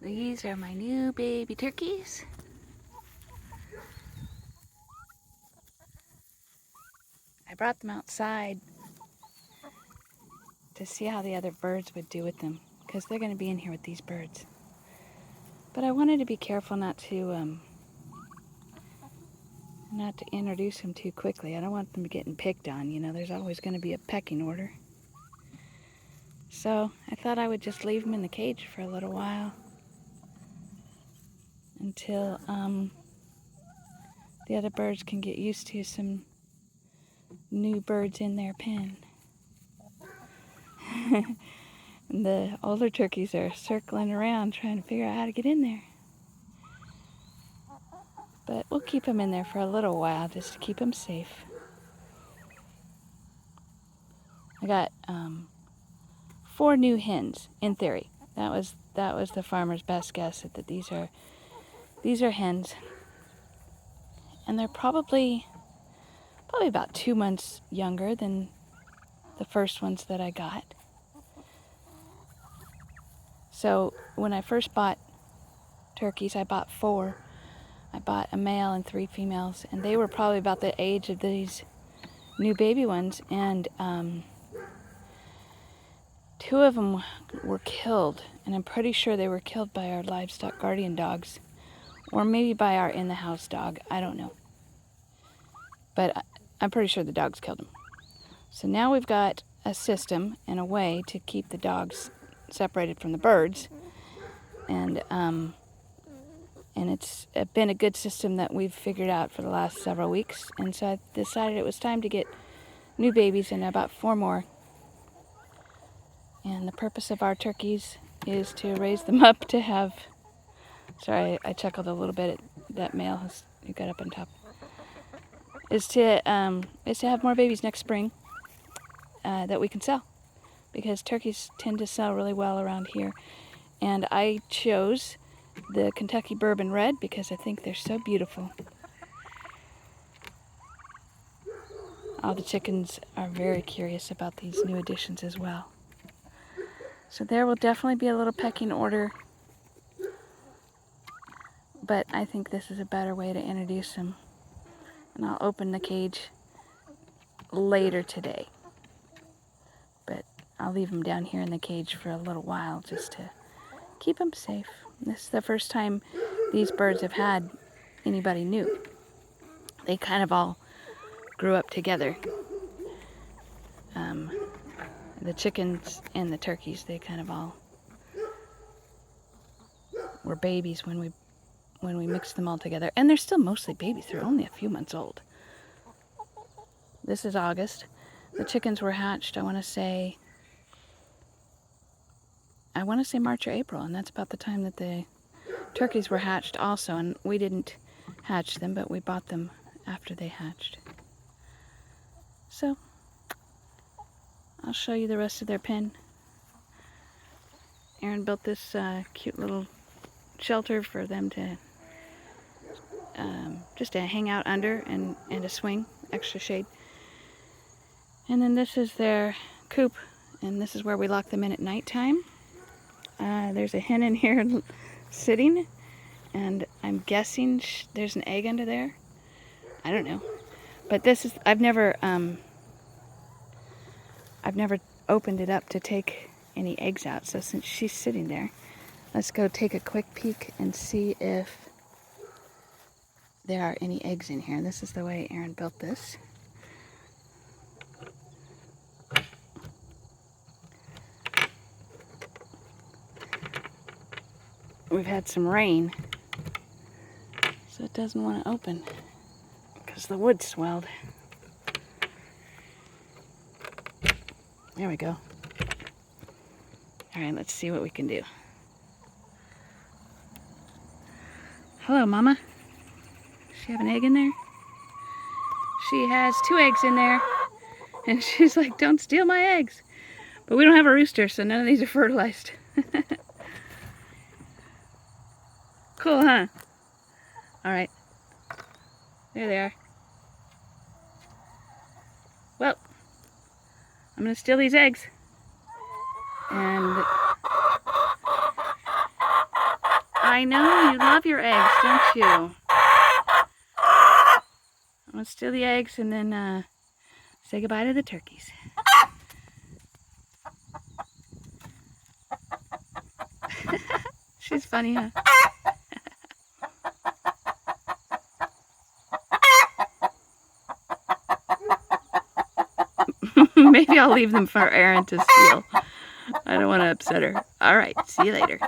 These are my new baby turkeys. I brought them outside to see how the other birds would do with them, because they're going to be in here with these birds. But I wanted to be careful not to introduce them too quickly. I don't want them getting picked on. You know, there's always going to be a pecking order. So I thought I would just leave them in the cage for a little while until the other birds can get used to some new birds in their pen. And the older turkeys are circling around trying to figure out how to get in there. But we'll keep them in there for a little while just to keep them safe. I got 4 new hens in theory. That was the farmer's best guess that these are hens, and they're probably about 2 months younger than the first ones that I got. So when I first bought turkeys, I bought 4. I bought a male and 3 females, and they were probably about the age of these new baby ones, and 2 of them were killed, and I'm pretty sure they were killed by our livestock guardian dogs, or maybe by our in-the-house dog. I don't know. But I'm pretty sure the dogs killed them. So now we've got a system and a way to keep the dogs separated from the birds, and it's been a good system that we've figured out for the last several weeks. And so I decided it was time to get new babies, and about 4 more. And the purpose of our turkeys is to raise them up to have... Sorry, I chuckled a little bit at that male who got up on top. Is to have more babies next spring that we can sell, because turkeys tend to sell really well around here. And I chose the Kentucky Bourbon Red because I think they're so beautiful. All the chickens are very curious about these new additions as well. So there will definitely be a little pecking order, but I think this is a better way to introduce them. And I'll open the cage later today. But I'll leave them down here in the cage for a little while just to keep them safe. This is the first time these birds have had anybody new. They kind of all grew up together. The chickens and the turkeys, they kind of all were babies when we mixed them all together. And they're still mostly babies. They're only a few months old. This is August. The chickens were hatched, I want to say March or April, and that's about the time that the turkeys were hatched also. And we didn't hatch them, but we bought them after they hatched. So I'll show you the rest of their pen. Aaron built this cute little shelter for them to just to hang out under and a swing, extra shade. And then this is their coop, and this is where we lock them in at nighttime. There's a hen in here sitting, and I'm guessing there's an egg under there. I don't know, but this is I've never opened it up to take any eggs out. So since she's sitting there, let's go take a quick peek and see if there are any eggs in here. This is the way Aaron built this. We've had some rain, so it doesn't want to open because the wood swelled. There we go. All right, let's see what we can do. Hello, Mama. Does she have an egg in there? She has 2 eggs in there, and she's like, don't steal my eggs. But we don't have a rooster, so none of these are fertilized. Cool, huh? All right. There they are. Well, I'm going to steal these eggs. And I know you love your eggs, don't you? I'm gonna steal the eggs and then say goodbye to the turkeys. She's funny, huh? Maybe I'll leave them for Erin to steal. I don't want to upset her. All right, see you later.